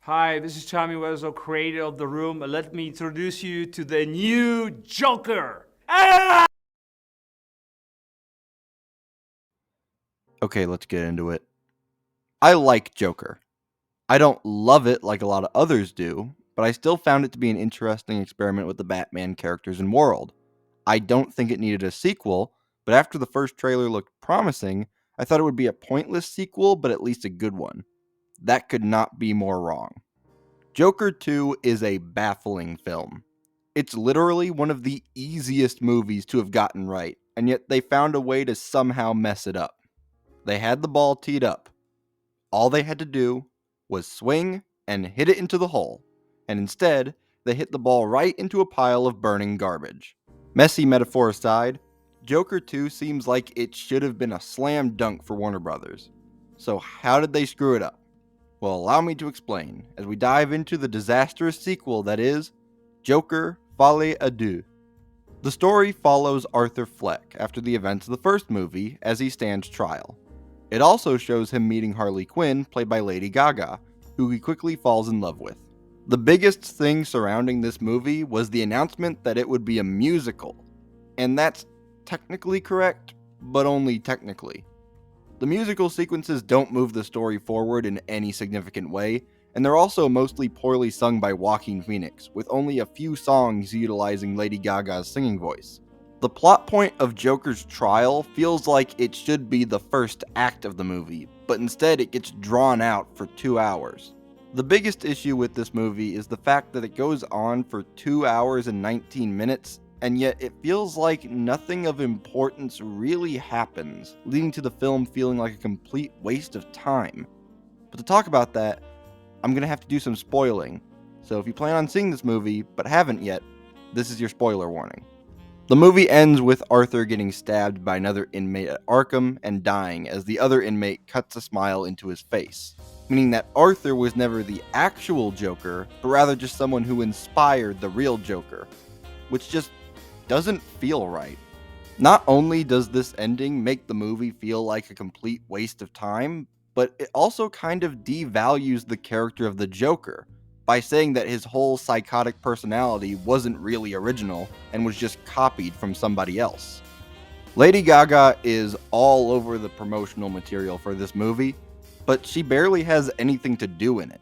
Hi, this is Tommy Wiseau, creator of The Room. Let me introduce you to the new Joker. Ah! Okay, let's get into it. I like Joker. I don't love it like a lot of others do, but I still found it to be an interesting experiment with the Batman characters and world. I don't think it needed a sequel, but after the first trailer looked promising, I thought it would be a pointless sequel, but at least a good one. That could not be more wrong. Joker 2 is a baffling film. It's literally one of the easiest movies to have gotten right, and yet they found a way to somehow mess it up. They had the ball teed up. All they had to do was swing and hit it into the hole, and instead, they hit the ball right into a pile of burning garbage. Messy metaphor aside, Joker 2 seems like it should have been a slam dunk for Warner Brothers. So, how did they screw it up? Well, allow me to explain as we dive into the disastrous sequel that is Joker Folie à Deux. The story follows Arthur Fleck after the events of the first movie as he stands trial. It also shows him meeting Harley Quinn, played by Lady Gaga, who he quickly falls in love with. The biggest thing surrounding this movie was the announcement that it would be a musical, and that's technically correct, but only technically. The musical sequences don't move the story forward in any significant way, and they're also mostly poorly sung by Joaquin Phoenix, with only a few songs utilizing Lady Gaga's singing voice. The plot point of Joker's trial feels like it should be the first act of the movie, but instead it gets drawn out for 2 hours. The biggest issue with this movie is the fact that it goes on for 2 hours and 19 minutes, and yet it feels like nothing of importance really happens, leading to the film feeling like a complete waste of time. But to talk about that, I'm going to have to do some spoiling. So if you plan on seeing this movie, but haven't yet, this is your spoiler warning. The movie ends with Arthur getting stabbed by another inmate at Arkham and dying as the other inmate cuts a smile into his face, meaning that Arthur was never the actual Joker, but rather just someone who inspired the real Joker, which just doesn't feel right. Not only does this ending make the movie feel like a complete waste of time, but it also kind of devalues the character of the Joker by saying that his whole psychotic personality wasn't really original and was just copied from somebody else. Lady Gaga is all over the promotional material for this movie, but she barely has anything to do in it.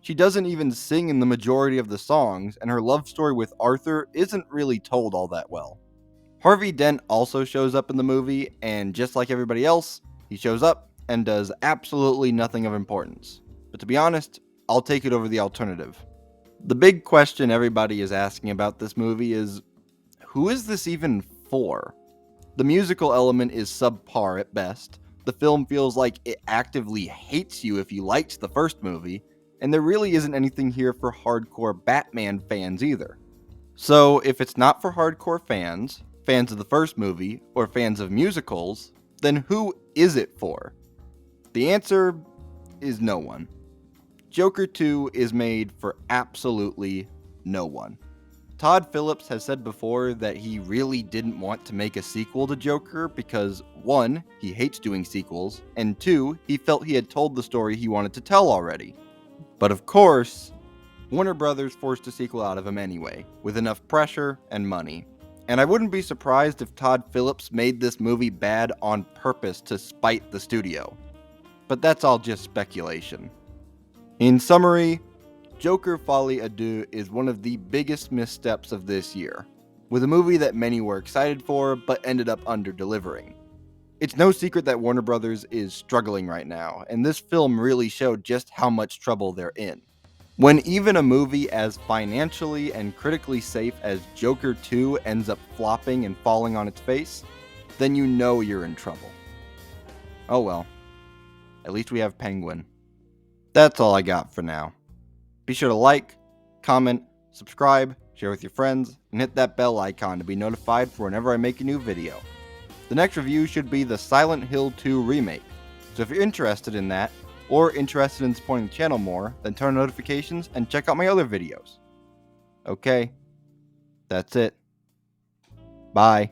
She doesn't even sing in the majority of the songs, and her love story with Arthur isn't really told all that well. Harvey Dent also shows up in the movie, and just like everybody else, he shows up and does absolutely nothing of importance. But to be honest, I'll take it over the alternative. The big question everybody is asking about this movie is, who is this even for? The musical element is subpar at best. The film feels like it actively hates you if you liked the first movie, and there really isn't anything here for hardcore Batman fans either. So, if it's not for hardcore fans, fans of the first movie, or fans of musicals, then who is it for? The answer is no one. Joker 2 is made for absolutely no one. Todd Phillips has said before that he really didn't want to make a sequel to Joker because 1, he hates doing sequels, and 2, he felt he had told the story he wanted to tell already. But of course, Warner Brothers forced a sequel out of him anyway, with enough pressure and money. And I wouldn't be surprised if Todd Phillips made this movie bad on purpose to spite the studio. But that's all just speculation. In summary, Joker Folie à Deux is one of the biggest missteps of this year, with a movie that many were excited for but ended up under-delivering. It's no secret that Warner Brothers is struggling right now, and this film really showed just how much trouble they're in. When even a movie as financially and critically safe as Joker 2 ends up flopping and falling on its face, then you know you're in trouble. Oh well, at least we have Penguin. That's all I got for now. Be sure to like, comment, subscribe, share with your friends, and hit that bell icon to be notified for whenever I make a new video. The next review should be the Silent Hill 2 remake, so if you're interested in that, or interested in supporting the channel more, then turn on notifications and check out my other videos. Okay, that's it. Bye.